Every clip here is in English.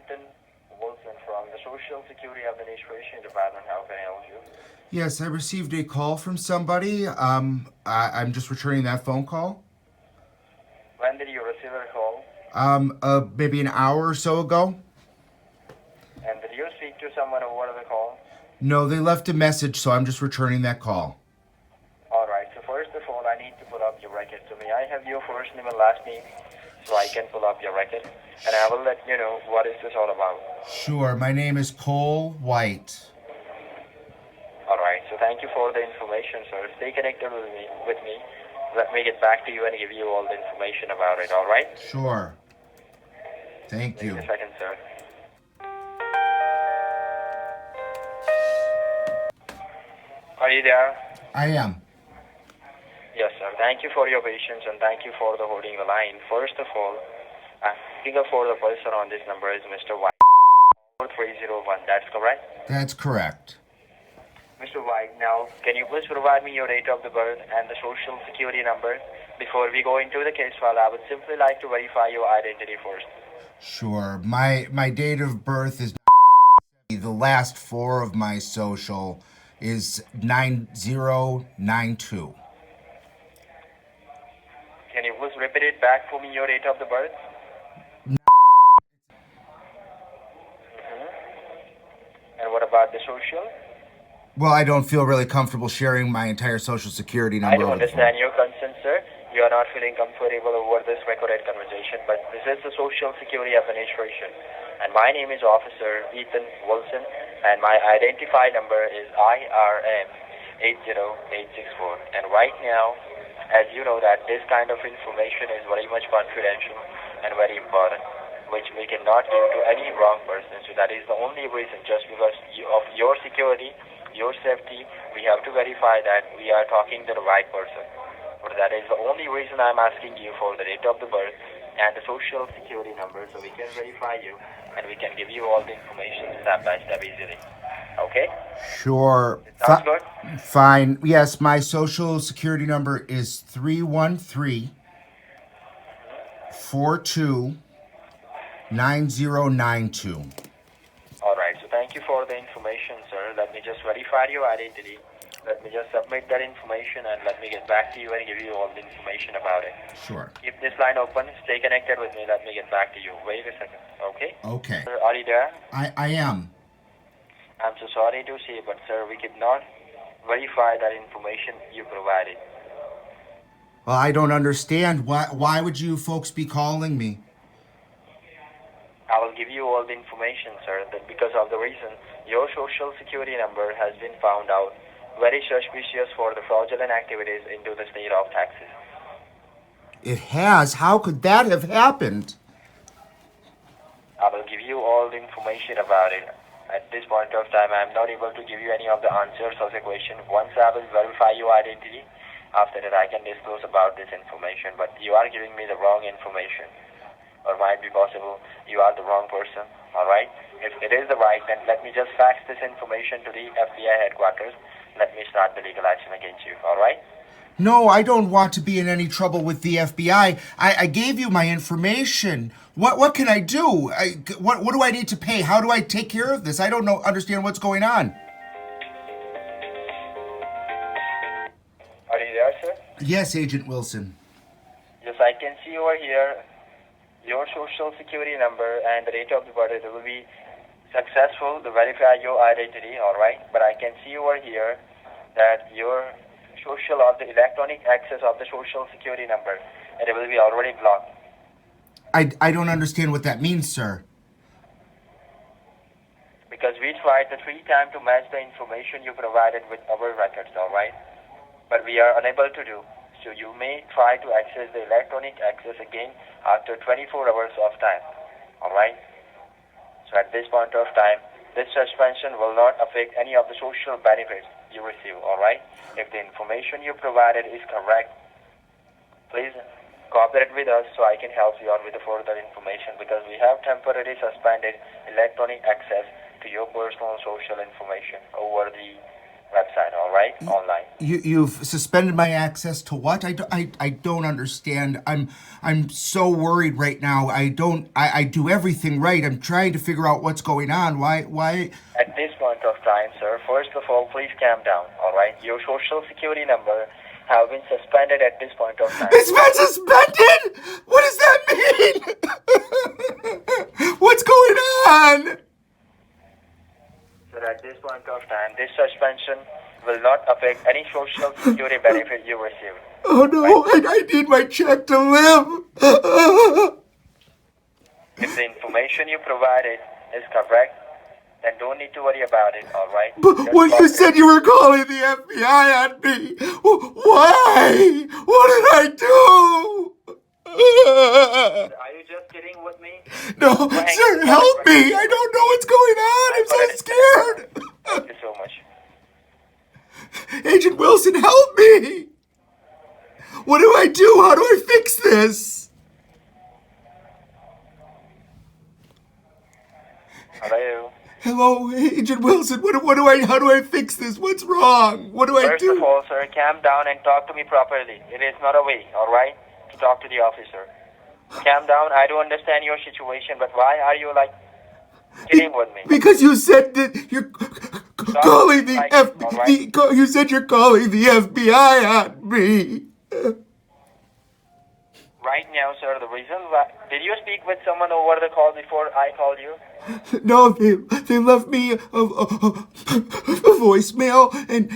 Ethan Wilson from the Social Security Administration Department. How can I help you? Yes, I received a call from somebody. I'm just returning that phone call. When did you receive a call? Maybe an hour or so ago. And did you speak to someone over the call? No, they left a message, so I'm just returning that call. All right. So first of all, I need to pull up your record. So may I have your first name and last name so I can pull up your record? And I will let you know what is this all about. Sure, my name is Cole White. All right. So thank you for the information, sir. Stay connected with me. Let me get back to you and give you all the information about it. All right? Sure. Thank Wait you. a second, sir. Are you there? I am. Yes, sir. Thank you for your patience and thank you for the holding the line. First of all, figure for the person on this number is Mr. White 4301. That's correct? That's correct. Mr. White, now can you please provide me your date of the birth and the social security number? Before we go into the case file, I would simply like to verify your identity first. Sure. My date of birth is the last four of my social is 9092. Can you please repeat it back for me, your date of the birth? And what about the social? Well, I don't feel really comfortable sharing my entire social security I number do over the phone. understand your concern, sir. You are not feeling comfortable over this recorded conversation, but this is the Social Security Administration. And my name is Officer Ethan Wilson, and my identify number is IRM 80864. And right now, as you know that this kind of information is very much confidential and very important, which we cannot give to any wrong person. So that is the only reason, just because of your security, your safety, we have to verify that we are talking to the right person. But that is the only reason I'm asking you for the date of the birth and the social security number so we can verify you and we can give you all the information step by step easily. Okay? Sure. Sounds good? Fine. Yes, my social security number is 313 42 9092. Alright, so thank you for the information, sir. Let me just verify your identity. Let me just submit that information and let me get back to you and give you all the information about it. Sure. Keep this line open. Stay connected with me. Let me get back to you. Wait a second. Okay? Okay. Sir, are you there? I am. I'm so sorry to say, but sir, we could not verify that information you provided. Well, I don't understand. Why would you folks be calling me? I will give you all the information, sir, that because of the reason your social security number has been found out very suspicious for the fraudulent activities into the state of Texas. It has. How could that have happened? I will give you all the information about it. At this point of time, I am not able to give you any of the answers of the question. Once I will verify your identity, after that I can disclose about this information. But you are giving me the wrong information. Or might be possible you are the wrong person. Alright? If it is the right, then let me just fax this information to the FBI headquarters. Let me start the legal action against you. Alright? No, I don't want to be in any trouble with the FBI. I gave you my information. What can I do? What do I need to pay? How do I take care of this? I don't understand what's going on. Are you there, sir? Yes, Agent Wilson. Yes, I can see over here your social security number and the date of the birth. It will be successful to verify your identity, alright? But I can see over here that your social or the electronic access of the social security number, it will be already blocked. I don't understand what that means, sir. Because we tried the 3 times to match the information you provided with our records, alright? But we are unable to do. So you may try to access the electronic access again after 24 hours of time, alright? So at this point of time, this suspension will not affect any of the social benefits you receive, alright? If the information you provided is correct, please cooperate with us so I can help you out with the further information because we have temporarily suspended electronic access to your personal social information over the website, all right, online. You've suspended my access to what? I don't understand. I'm so worried right now. I do everything right. I'm trying to figure out what's going on. Why? At this point of time, sir, first of all, please calm down, all right? Your social security number have been suspended at this point of time. It's been suspended? What does that mean? What's going on? So at this point of time, this suspension will not affect any social security benefit you receive. Oh no, I need my check to live. If the information you provided is correct, then don't need to worry about it, all right? But Just well, you call said it. you were calling the FBI on me. Why? What did I do? Are you just kidding with me? No, Go hang sir, up. help me. I don't know what's going on. I'm so scared. Thank you so much. Agent Wilson, help me. What do I do? How do I fix this? Hello. Hello, Agent Wilson. How do I fix this? What's wrong? What do I First of do? all, sir, calm down and talk to me properly. It is not a way, all right, to talk to the officer. Calm down. I do understand your situation, but why are you like kidding with me? Because you said that you're calling the like, F. all right. You said you're calling the FBI on me. Right now, sir, the reason why... Did you speak with someone over the call before I called you? No, they left me a voicemail, and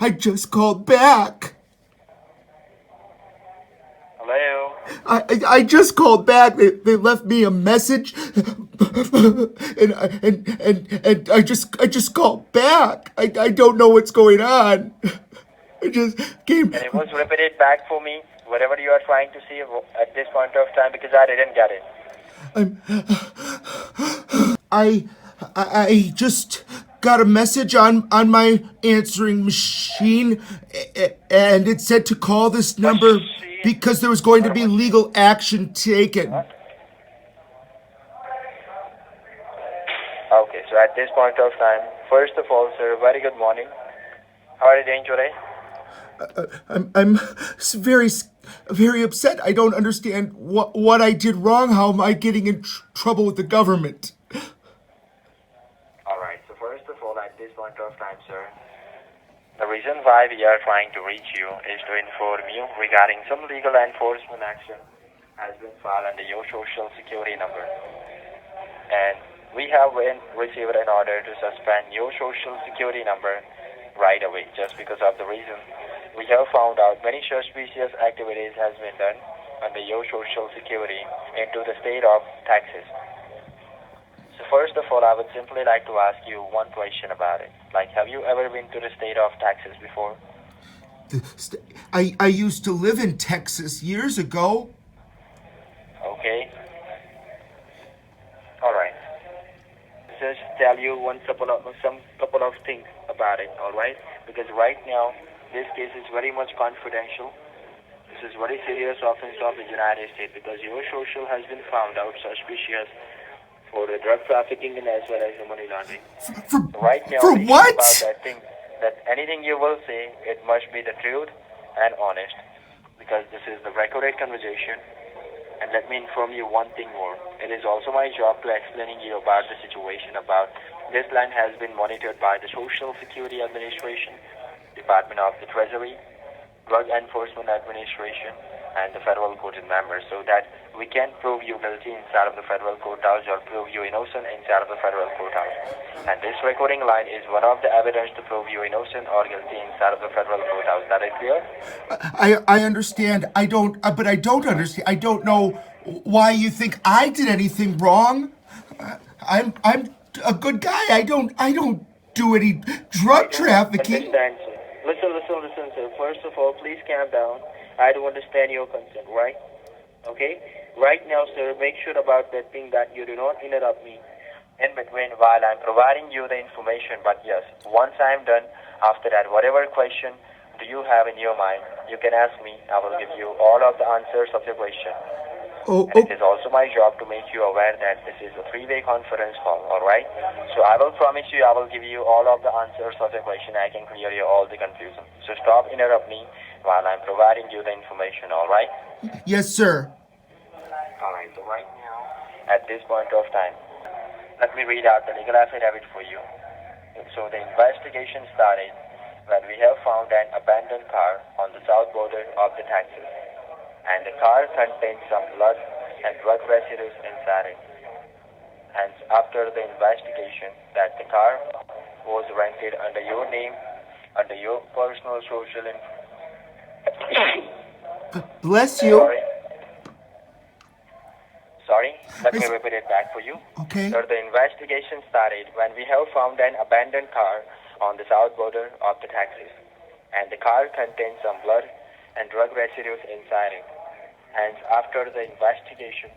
I just called back. Hello? I just called back. They left me a message, and I just called back. I don't know what's going on. I just came. And it was repeated back for me, whatever you are trying to see at this point of time, because I didn't get it. I just got a message on my answering machine, and it said to call this number because there was going to be legal action taken. Okay, so at this point of time, first of all, sir, very good morning. How are you doing today? I'm very upset. I don't understand what I did wrong. How am I getting in trouble with the government? All right, so first of all, at this point of time, sir, the reason why we are trying to reach you is to inform you regarding some legal enforcement action has been filed under your social security number. And we have received an order to suspend your social security number right away, just because of the reason we have found out many suspicious activities has been done under your social security into the state of Texas. So first of all, I would simply like to ask you one question about it. Like, have you ever been to the state of Texas before? I used to live in Texas years ago. Okay. All right. Just tell you some couple of things about it. All right, because right now this case is very much confidential. This is very serious offense of the United States because your social has been found out suspicious for the drug trafficking and as well as the money laundering. Right now, For think what? about that thing. That anything you will say, it must be the truth and honest, because this is the recorded conversation. And let me inform you one thing more. It is also my job to explaining you about the situation about this line has been monitored by the Social Security Administration, Department of the Treasury, Drug Enforcement Administration, and the federal court members, so that we can prove you guilty inside of the federal courthouse or prove you innocent inside of the federal courthouse. And this recording line is one of the evidence to prove you innocent or guilty inside of the federal courthouse. That is clear? I understand. But I don't understand. I don't know why you think I did anything wrong. I'm a good guy. I don't do any drug trafficking. Understand, sir. Listen, sir. First of all, please calm down. I do understand your concern, right? Okay? Right now, sir, make sure about that thing that you do not interrupt me in between while I'm providing you the information. But yes, once I'm done, after that, whatever question do you have in your mind, you can ask me. I will give you all of the answers of your question. Oh, And it oh, is also my job to make you aware that this is a three-way conference call, alright? So I will promise you I will give you all of the answers of your question. I can clear you all the confusion. So stop interrupt me while I'm providing you the information, alright? yes, sir. Alright, so right now, at this point of time, let me read out the legal affidavit for you. So the investigation started when we have found an abandoned car on the south border of the Texas, and the car contained some blood and drug residues inside it. Hence, after the investigation, that the car was rented under your name, under your personal social Bless you. sorry, sorry, let I me s- repeat it back for you. okay. So the investigation started when we have found an abandoned car on the south border of the Texas, and the car contained some blood and drug residues inside it. Hence, after the investigation,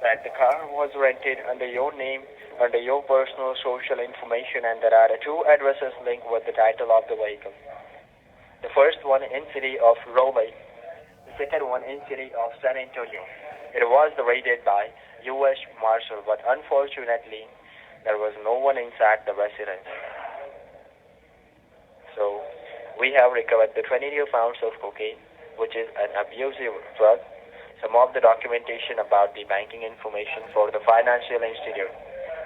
that the car was rented under your name, under your personal social information, and there are two addresses linked with the title of the vehicle. The first one in city of Raleigh, the second one in city of San Antonio. It was raided by U.S. Marshal, but unfortunately, there was no one inside the residence. So, we have recovered the 22 pounds of cocaine, which is an abusive drug, some of the documentation about the banking information for the financial institute,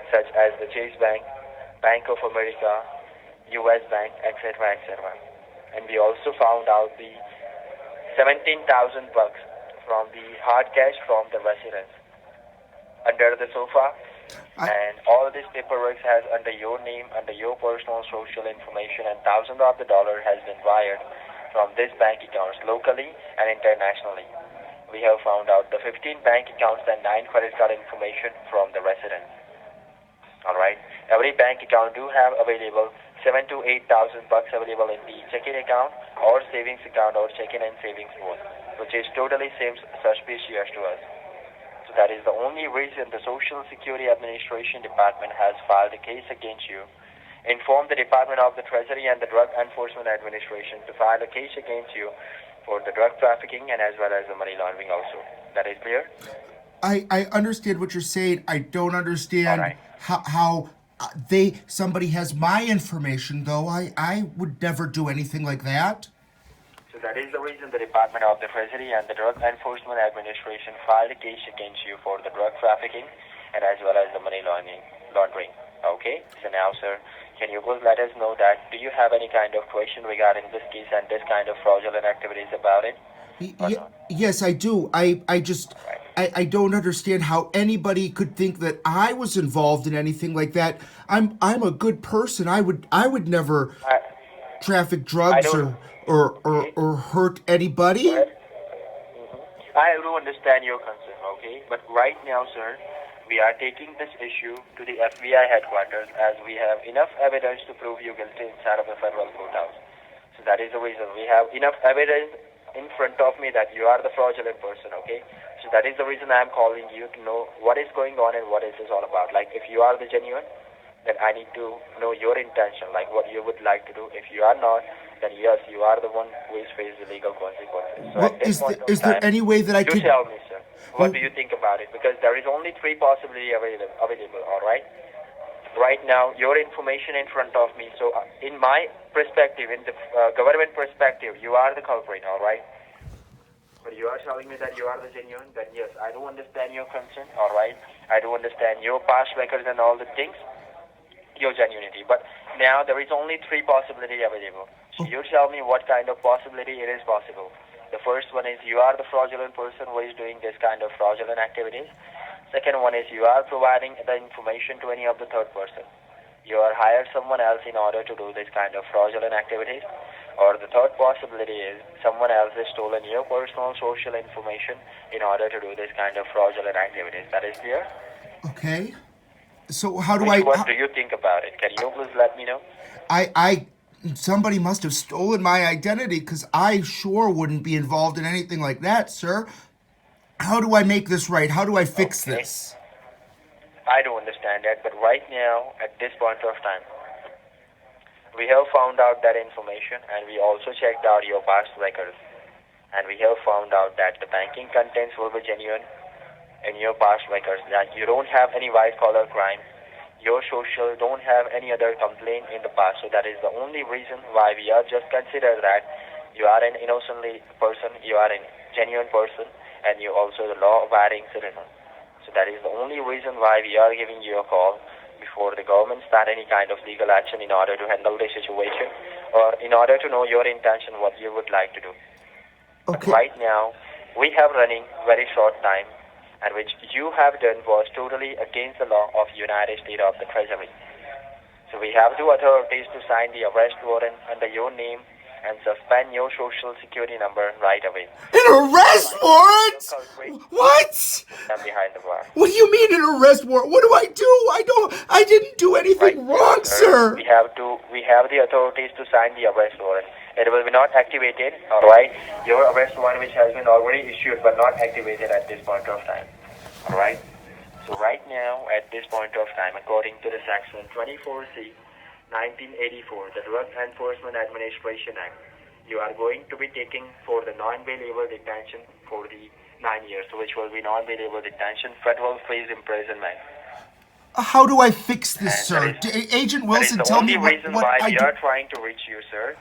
such as the Chase Bank, Bank of America, U.S. Bank, etc., etc. And we also found out the 17,000 bucks from the hard cash from the residence under the sofa, I, and all this paperwork has under your name, under your personal social information, and thousands of the dollar has been wired from this bank accounts locally and internationally. We have found out the 15 bank accounts and 9 credit card information from the residents. Alright. Every bank account do have available 7 to 8,000 bucks available in the checking account or savings account or checking and savings both, which is totally seems suspicious to us. So that is the only reason the Social Security Administration Department has filed a case against you. Inform the Department of the Treasury and the Drug Enforcement Administration to file a case against you for the drug trafficking and as well as the money laundering also. That is clear? I understand what you're saying. I don't understand Alright. how they somebody has my information though. I would never do anything like that. So that is the reason the Department of the Treasury and the Drug Enforcement Administration filed a case against you for the drug trafficking and as well as the money laundering. Okay? So now, sir, can you please let us know that do you have any kind of question regarding this case and this kind of fraudulent activities about it or not? Yes, I do. I just Right. I don't understand how anybody could think that I was involved in anything like that. I'm a good person. I would never I, traffic I drugs don't. Okay. or hurt Go anybody. ahead. I do understand your concern, okay? But right now, sir, we are taking this issue to the FBI headquarters as we have enough evidence to prove you guilty inside of the federal courthouse. So that is the reason we have enough evidence in front of me that you are the fraudulent person, okay? So that is the reason I am calling you to know what is going on and what is this all about. Like if you are the genuine, then I need to know your intention, like what you would like to do. If you are not, then yes, you are the one who is face the legal consequences. So Well, at this point of is there time, any way that I you could? tell me, sir, what do Well, you think about it? Because there is only three possibilities available, all right? Right now, your information in front of me. So in my perspective, in the government perspective, you are the culprit, all right? But you are telling me that you are the genuine, then yes, I do understand your concern, all right? I do understand your past records and all the things, your genuinity. But now there is only three possibilities available. So you tell me what kind of possibility it is possible. The first one is you are the fraudulent person who is doing this kind of fraudulent activities. Second one is you are providing the information to any of the third person. You are hired someone else in order to do this kind of fraudulent activities. Or the third possibility is someone else has stolen your personal social information in order to do this kind of fraudulent activities. That is clear? okay. So how do Which I? one do you think about it? Can you please let me know? I somebody must have stolen my identity because I sure wouldn't be involved in anything like that, sir. How do I make this right? How do I fix Okay. this? I do understand that, but right now, at this point of time, we have found out that information and we also checked out your past records. And we have found out that the banking contents will be genuine in your past records that you don't have any white collar crime, your social don't have any other complaint in the past. So that is the only reason why we are just consider that you are an innocently person, you are a genuine person, and you also the law-abiding citizen. So that is the only reason why we are giving you a call before the government start any kind of legal action in order to handle the situation or in order to know your intention, what you would like to do. But Okay. right now, we have running very short time and which you have done was totally against the law of United States of the Treasury. So we have the authorities to sign the arrest warrant under your name and suspend your social security number right away. An arrest warrant? What? I'm behind the bar. What do you mean an arrest warrant? What do I do? I didn't do anything wrong, sir. We have the authorities to sign the arrest warrant. It will be not activated, alright? Your arrest warrant which has been already issued but not activated at this point of time. Alright? So right now, at this point of time, according to the section 24C 1984, the Drug Enforcement Administration Act, you are going to be taking for the non-bailable detention for the 9 years, which will be non-bailable detention, federal phase imprisonment. How do I fix this, sir? That is- Agent That Wilson, is the tell only me reason what why I we do. are trying to reach you, sir.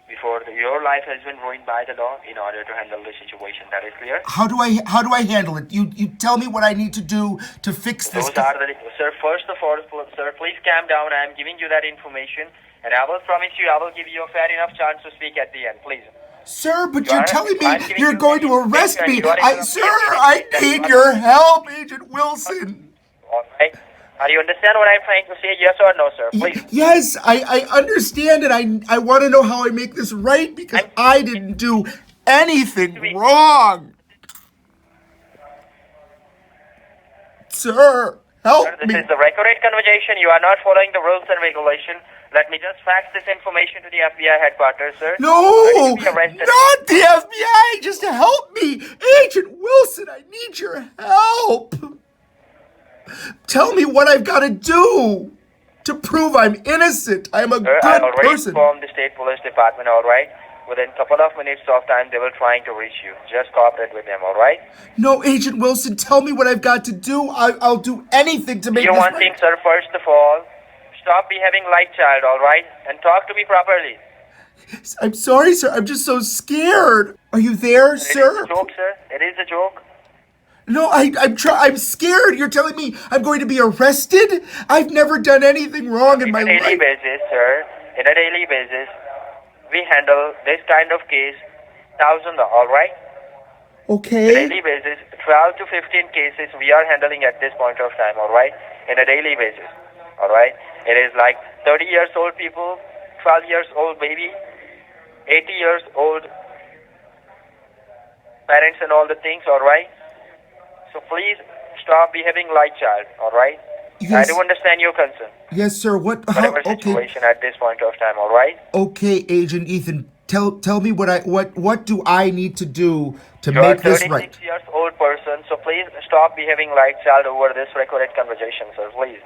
Before your life has been ruined by the law in order to handle the situation. That is clear? How do I handle it? You tell me what I need to do to fix this. Those are the... Sir, first of all, sir, please calm down. I am giving you that information. And I will promise you, I will give you a fair enough chance to speak at the end. Please. Sir, but You you're are- telling me I'm giving you're you going to many arrest things and me. you are Sir, interrupting I me. need your help, Agent Wilson. All right. Are you understand what I'm trying to say? Yes or no, sir? Please. Yes, I understand it. I want to know how I make this right because I didn't do anything wrong. Sir, help Sir, this me. is the recorded conversation. You are not following the rules and regulation. Let me just fax this information to the FBI headquarters, sir. No, Ready to be arrested. not the FBI. Just to help me. Agent Wilson, I need your help. Tell me what I've got to do to prove I'm innocent. I'm a Sir, I good already person. informed the state police department, all right? Within a couple of minutes of time, they will trying to reach you. Just cooperate with them, all right? No, Agent Wilson, tell me what I've got to do. I'll do anything to make You this one right. thing, sir, first of all, stop behaving like child, all right? And talk to me properly. I'm sorry, sir. I'm just so scared. Are you there, It is sir? a joke, sir. It is a joke. No, I'm scared. You're telling me I'm going to be arrested? I've never done anything wrong in In my a daily life. basis, sir, in a daily basis, we handle this kind of case, thousands, all right? Okay. Daily basis, 12 to 15 cases we are handling at this point of time, all right? In a daily basis, all right? It is like 30 years old people, 12 years old baby, 80 years old parents and all the things, all right? So please stop behaving like child, all right? I Yes. do understand your concern. Yes, sir. What? Whatever Okay. situation at this point of time, all right? Okay, Agent Ethan. Tell me what do I need to do to You are make this 36 right? years old person, so please stop behaving like child over this recorded conversation, sir, please.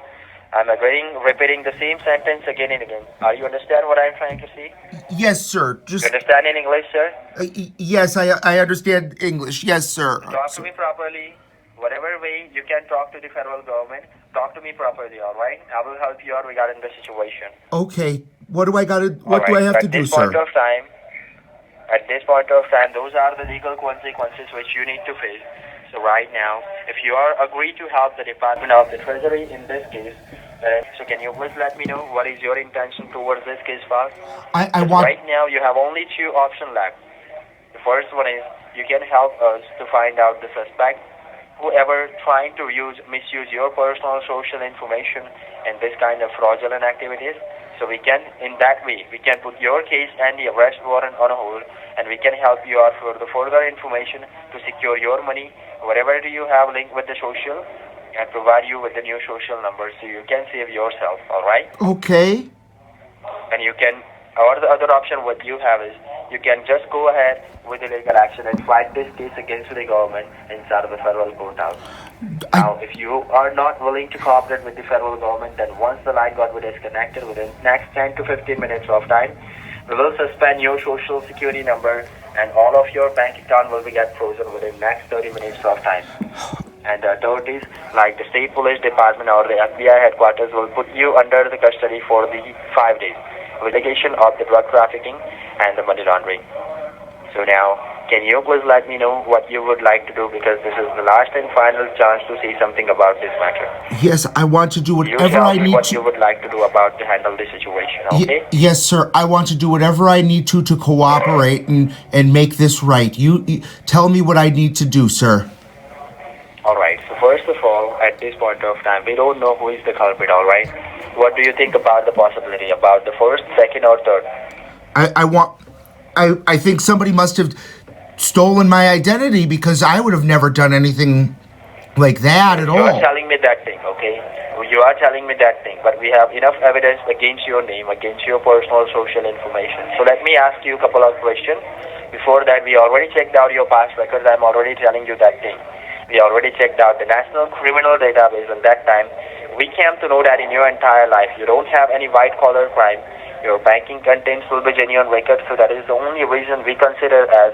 I'm repeating the same sentence again and again. Are you understand what I'm trying to say? Yes, sir. You Just understand in English, sir? yes, I understand English. Yes, sir. Talk to me properly. Whatever way you can talk to the federal government, talk to me properly, all right? I will help you out regarding the situation. Okay. What do I got to? All What do I right, have to at do, this point sir? of time, at this point of time, those are the legal consequences which you need to face. So right now, if you are agreed to help the Department of the Treasury in this case, so can you please let me know what is your intention towards this case file? I want. Right now, you have only two options left. The first one is you can help us to find out the suspect, whoever trying to misuse your personal social information in this kind of fraudulent activities. So we can, in that way, we can put your case and the arrest warrant on hold, and we can help you out for the further information to secure your money, whatever do you have linked with the social, and provide you with the new social number so you can save yourself, all right? Okay. And you can, or the other option what you have is you can just go ahead with the legal action and fight this case against the government inside of the federal courthouse. Now, if you are not willing to cooperate with the federal government, then once the line got disconnected within next 10 to 15 minutes of time, we will suspend your social security number and all of your bank account will be get frozen within next 30 minutes of time. And the authorities like the state police department or the FBI headquarters will put you under the custody for the 5 days with allegation of the drug trafficking and the money laundering. So now, can you please let me know what you would like to do, because this is the last and final chance to say something about this matter. Yes, I want to do You whatever tell I me need what to. you would like to do about to handle this situation, okay? Yes, sir. I want to do whatever I need to cooperate and make this right. You tell me what I need to do, sir. Alright, so first of all, at this point of time, we don't know who is the culprit, alright? What do you think about the possibility, about the first, second, or third? I think somebody must have stolen my identity, because I would have never done anything like that at You are all. telling me that thing, okay? You are telling me that thing, but we have enough evidence against your name, against your personal social information. So let me ask you a couple of questions. Before that, we already checked out your past records. I'm already telling you that thing. We already checked out the National Criminal Database, and that time we came to know that in your entire life you don't have any white-collar crime. Your banking contains will be genuine records, so that is the only reason we consider as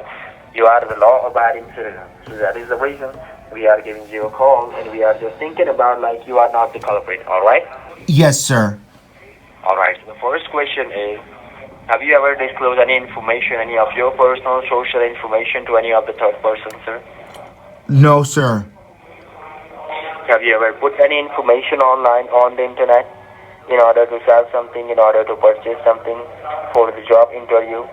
you are the law-abiding citizen. So that is the reason we are giving you a call, and we are just thinking about like you are not the culprit, alright? Yes, sir. Alright, so the first question is, have you ever disclosed any information, any of your personal social information to any of the third person, sir? No, sir. Have you ever put any information online on the internet in order to sell something, in order to purchase something for the job interview,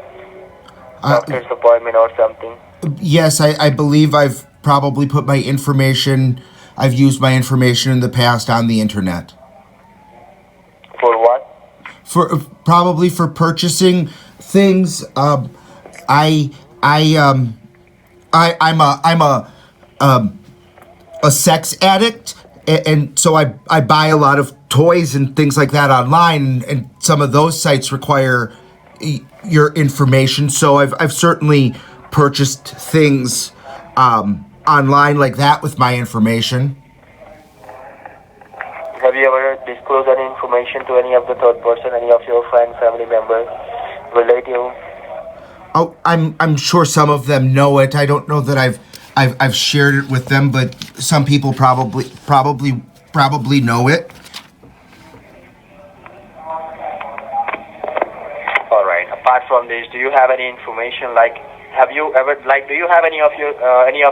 doctor's appointment or something? Yes, I believe I've probably put my information. I've used my information in the past on the internet. For what? For probably for purchasing things. I'm a sex addict, and so I buy a lot of toys and things like that online, and some of those sites require your information. So I've certainly purchased things online like that with my information. Have you ever disclosed any information to any of the third person, any of your friends, family members, relative? Oh, I'm sure some of them know it. I don't know that I've shared it with them, but some people probably know it. All right. Apart from this, do you have any information like? Have you ever do you have any of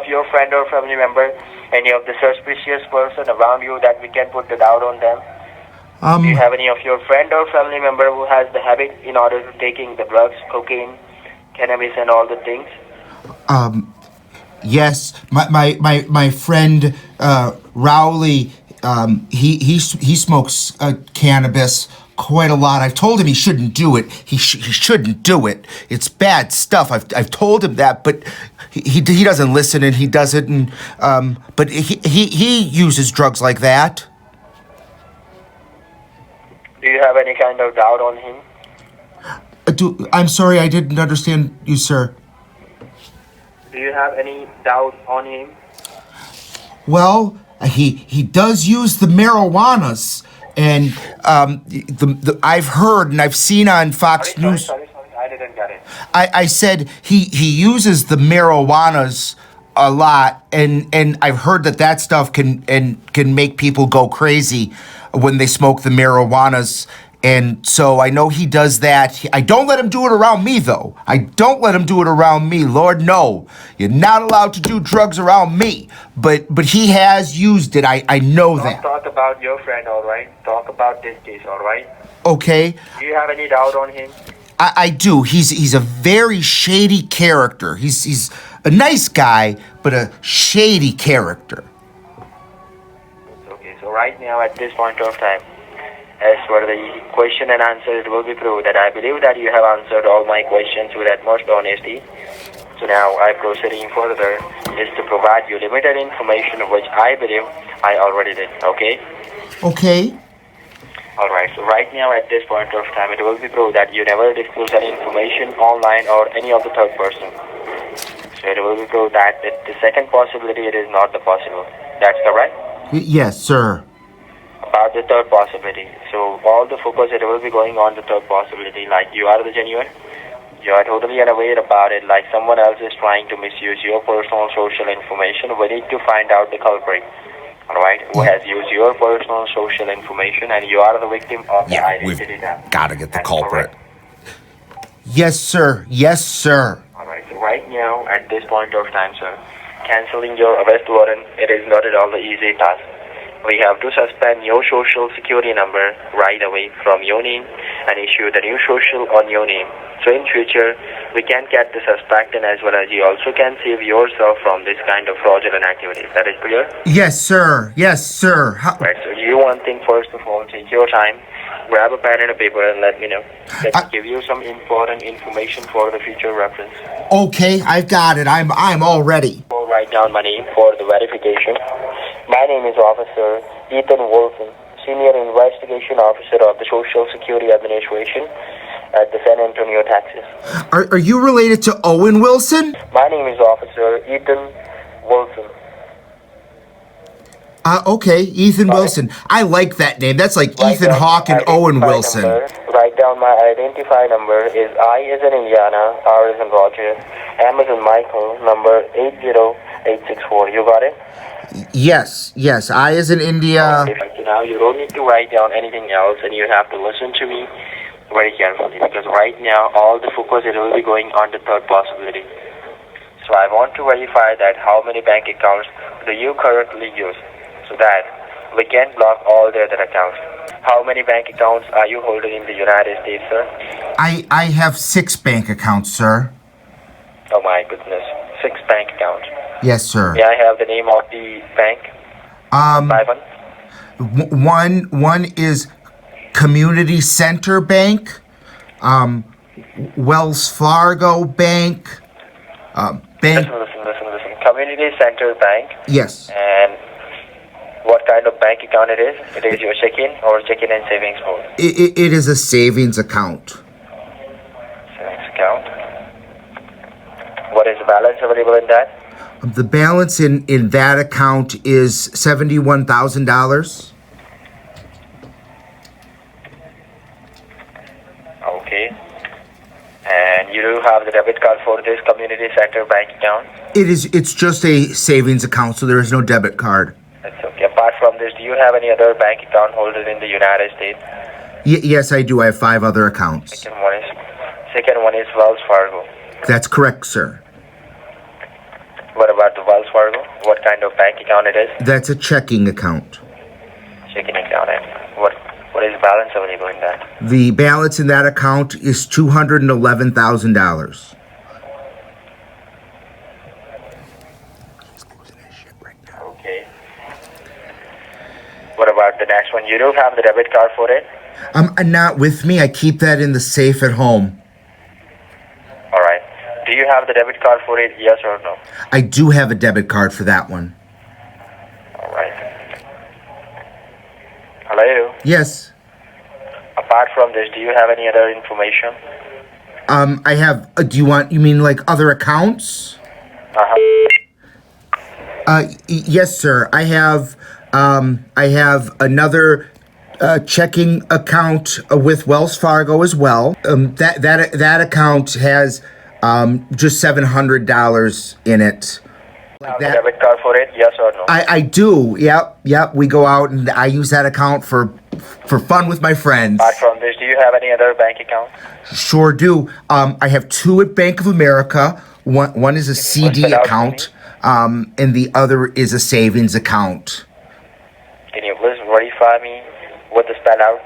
your friend or family member, any of the suspicious person around you that we can put the doubt on them? Do you have any of your friend or family member who has the habit in order to taking the drugs, cocaine, cannabis, and all the things? Yes, my friend Rowley, he smokes cannabis quite a lot. I've told him he shouldn't do it. He shouldn't do it. It's bad stuff. I've told him that, but he doesn't listen, and he doesn't. And but he uses drugs like that. Do you have any kind of doubt on him? I'm sorry, I didn't understand you, sir. Do you have any doubt on him? Well, he does use the marijuanas, and I've heard and I've seen on Fox News. Sorry, I didn't get it. I said he uses the marijuanas a lot, and I've heard that stuff can make people go crazy when they smoke the marijuanas. And so I know he does that. I don't let him do it around me, though. I don't let him do it around me. Lord, no. You're not allowed to do drugs around me. But he has used it. I know that. Don't talk about your friend, all right? Talk about this case, all right? Okay. Do you have any doubt on him? I do. He's a very shady character. He's a nice guy, but a shady character. Okay, so right now at this point of time, as for the question and answer, it will be proved that I believe that you have answered all my questions with utmost honesty. So now I proceeding further is to provide you limited information which I believe I already did, okay? Okay. Alright, so right now at this point of time, it will be proved that you never disclose any information online or any of the third person. So it will be proved that the second possibility, it is not the possible. That's correct? Yes, sir. About the third possibility. So all the focus, it will be going on the third possibility, like you are the genuine, You are totally unaware about it, like someone else is trying to misuse your personal social information. We need to find out the culprit, alright, who has used your personal social information, and you are the victim of the We've identity theft. got to get the That's culprit. correct. Yes, sir. Yes, sir. Alright, so right now, at this point of time, sir, canceling your arrest warrant, it is not at all the easy task. We have to suspend your social security number right away from your name and issue the new social on your name. So in future, we can get the suspect, and as well as you also can save yourself from this kind of fraudulent activity. That is clear? Yes, sir. Yes, sir. Right, so you one thing first of all, take your time, grab a pen and a paper and let me know. Let me give you some important information for the future reference. Okay, I've got it. I'm all ready. I'll write down my name for the verification. My name is Officer Ethan Wilson, Senior Investigation Officer of the Social Security Administration at the San Antonio, Texas. Are you related to Owen Wilson? My name is Officer Ethan Wilson. Okay, Ethan Wilson. I like that name. That's like Write Ethan down Hawke and my Owen identify Wilson. number. Write down my identify number is I as in Indiana, R as in Roger, M as in Michael, number 80864. You got it? Yes. I as in India. So now you don't need to write down anything else, and you have to listen to me very carefully, because right now all the focus it will be going on the third possibility. So I want to verify that how many bank accounts do you currently use, so that we can block all the other accounts. How many bank accounts are you holding in the United States, sir? I have 6 bank accounts, sir. Oh my goodness, 6 bank accounts. Yes, sir. May I have the name of the bank? One is Community Center Bank, Wells Fargo Bank, Bank. Listen. Community Center Bank. Yes. And what kind of bank account it is? It is your checking or checking and savings mode? It is a savings account. Savings account. What is the balance available in that? The balance in that account is $71,000. Okay. And you do have the debit card for this community center bank account? It's just a savings account, so there is no debit card. That's okay. Apart from this, do you have any other bank account holder in the United States? Yes, I do. I have 5 other accounts. Second one is Wells Fargo. That's correct, sir. What about the Wells Fargo? What kind of bank account it is? That's a checking account. Checking account. And what is the balance available in that? The balance in that account is $211,000. Okay. What about the next one? You do have the debit card for it? Not with me. I keep that in the safe at home. All right. Do you have the debit card for it? Yes or no? I do have a debit card for that one. All right. Hello? Yes. Apart from this, do you have any other information? I have. You mean like other accounts? Yes, sir. I have another checking account with Wells Fargo as well. That account has just $700 in it. Have the debit card for it? Yes or no? I do. Yep. We go out and I use that account for fun with my friends. Apart from this, do you have any other bank account? Sure do. I have 2 at Bank of America. One is a CD account, and the other is a savings account. Can you please verify me with the spell out?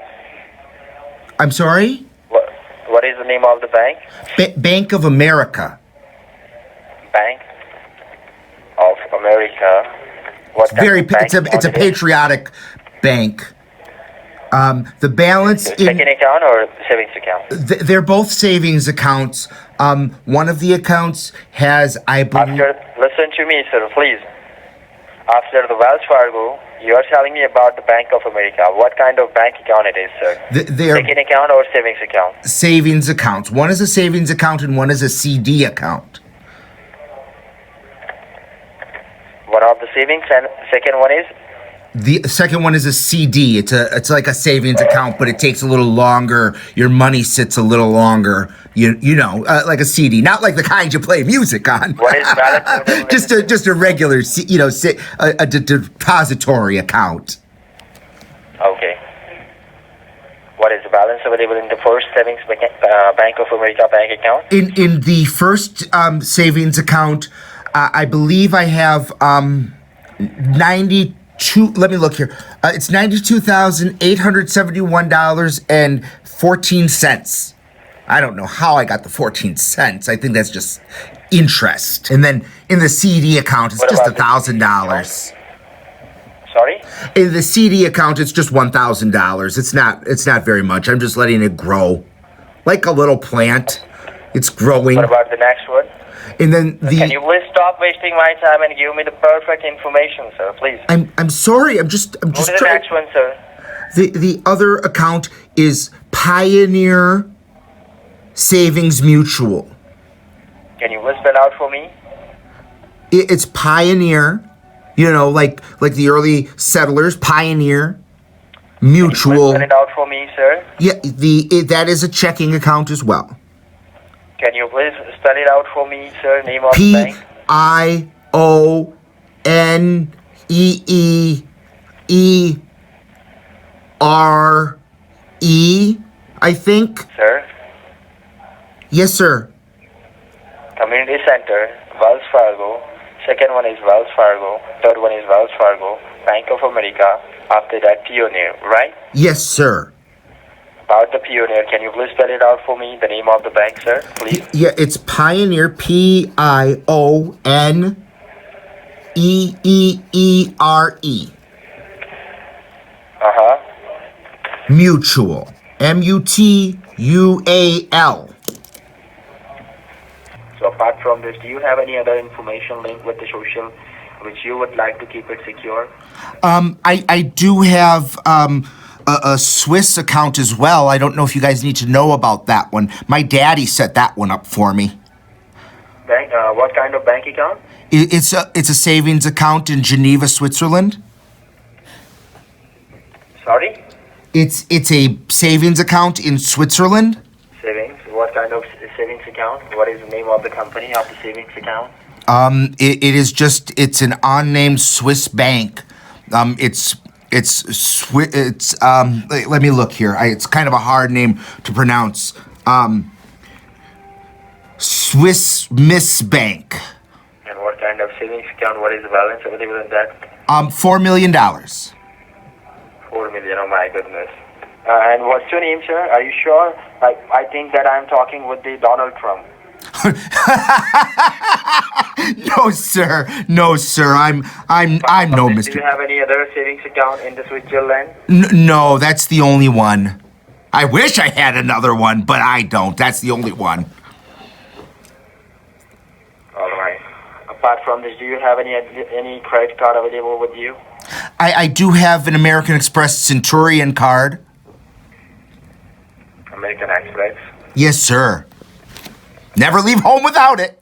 I'm sorry? What is the name of the bank? Bank of America. Bank of America. What kind of bank It's a account it is? patriotic bank. The balance Checking account or savings account? they're both savings accounts. One of the accounts has, I believe. Listen to me, sir, please. After the Wells Fargo, you are telling me about the Bank of America. What kind of bank account it is, sir? They're Checking account or savings account? savings accounts. One is a savings account and one is a CD account. One of the savings and second one is? The second one is a CD. It's like a savings account, but it takes a little longer. Your money sits a little longer. Like a CD, not like the kind you play music on. What is balance available in just a regular, a depository account. Okay. What is the balance available in the first savings Bank of America bank account? In the first savings account, I believe I have 92. Let me look here. It's $92,871.14. I don't know how I got the 14 cents. I think that's just interest. And then in the CD account, it's just $1,000. Sorry? In the CD account, it's just $1,000. It's not very much. I'm just letting it grow, like a little plant. It's growing. What about the next one? And then Can you please stop wasting my time and give me the perfect information, sir? Please. I'm sorry. I'm just Go to the trying. next one, sir. The other account is Pioneer Savings Mutual. Can you please spell out for me? It's Pioneer, like the early settlers. Pioneer Mutual. Can you please spell it out for me, sir? Yeah, that is a checking account as well. Can you please spell it out for me, sir? Name of the bank? Pioneere, I think. Sir? Yes, sir. Community Center, Wells Fargo. Second one is Wells Fargo. Third one is Wells Fargo. Bank of America. After that, Pioneer, right? Yes, sir. About the Pioneer, can you please spell it out for me? The name of the bank, sir, please. Yeah, it's Pioneer, Pioneere. Mutual, Mutual. So apart from this, do you have any other information linked with the social which you would like to keep it secure? I do have a Swiss account as well. I don't know if you guys need to know about that one. My daddy set that one up for me. Bank? What kind of bank account? It's a savings account in Geneva, Switzerland. Sorry? It's a savings account in Switzerland. Savings? What kind of savings account? What is the name of the company of the savings account? It's an unnamed Swiss bank. Let me look here. It's kind of a hard name to pronounce. Swiss Miss Bank. And what kind of savings account? What is the balance available in that? $4 million. 4 million, oh my goodness. And what's your name, sir? Are you sure? I think that I'm talking with the Donald Trump. No, sir. I'm no Mr. Do you have any other savings account in the Switzerland? No, that's the only one. I wish I had another one, but I don't. That's the only one. All right. Apart from this, do you have any credit card available with you? I do have an American Express Centurion card. American Express? Yes, sir. Never leave home without it.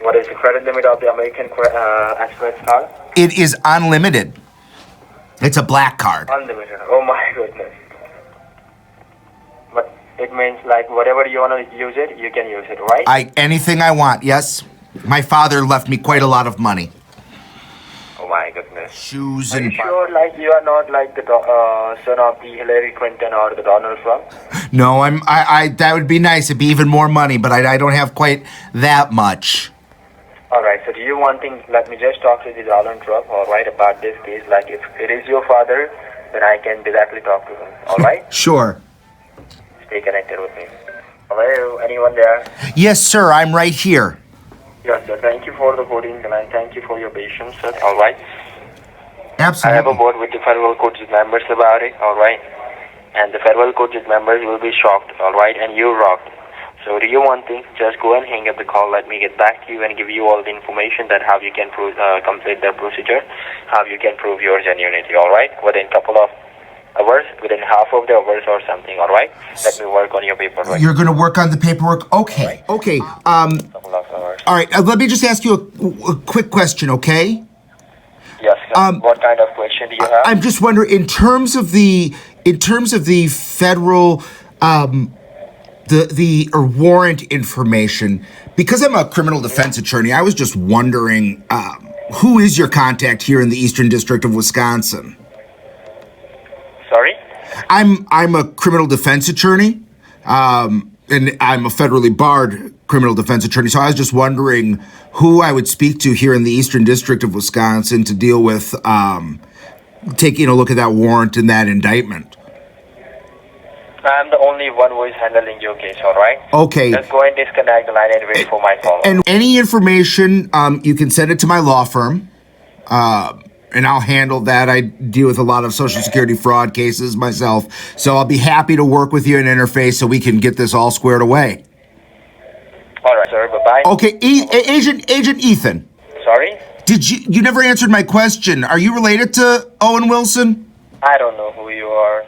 What is the credit limit of the American Express card? It is unlimited. It's a black card. Unlimited. Oh my goodness. But it means like whatever you want to use it, you can use it, right? Anything I want, yes. My father left me quite a lot of money. Oh my goodness. Shoes Are and... you sure like you are not like the son of the Hillary Clinton or the Donald Trump? No, that would be nice. It'd be even more money, but I don't have quite that much. Alright, so do you want things, let me just talk to the Donald Trump, alright, about this case. Like if it is your father, then I can directly talk to him, alright? Sure. Stay connected with me. Hello, anyone there? Yes, sir, I'm right here. Yes, sir, thank you for the holding and I thank you for your patience, sir, alright? I Absolutely. have a board with the federal court's members about it, alright? And the federal court's members will be shocked, alright? And you rocked. So do you want things? Just go and hang up the call. Let me get back to you and give you all the information that how you can complete the procedure, how you can prove your genuinity, alright? Within a couple of hours, within half of the hours or something, alright? Let me work on your paperwork. You're going to work on the paperwork? Okay. Okay. Couple of hours. All right. Let me just ask you a quick question, okay? Yes, What kind of question do you have? I'm just wondering, in terms of the federal the or warrant information, because I'm a criminal defense attorney. I was just wondering, who is your contact here in the Eastern District of Wisconsin? Sorry? I'm a criminal defense attorney, and I'm a federally barred criminal defense attorney. So I was just wondering who I would speak to here in the Eastern District of Wisconsin to deal with taking a look at that warrant and that indictment. I'm the only one who is handling your case, all right? Okay. Just go and disconnect the line and wait for my call. And any information, you can send it to my law firm, and I'll handle that. I deal with a lot of Social Security fraud cases myself, so I'll be happy to work with you and interface so we can get this all squared away. All right, sir. Bye-bye. Okay, Agent Ethan. Sorry? You never answered my question. Are you related to Owen Wilson? I don't know who you are.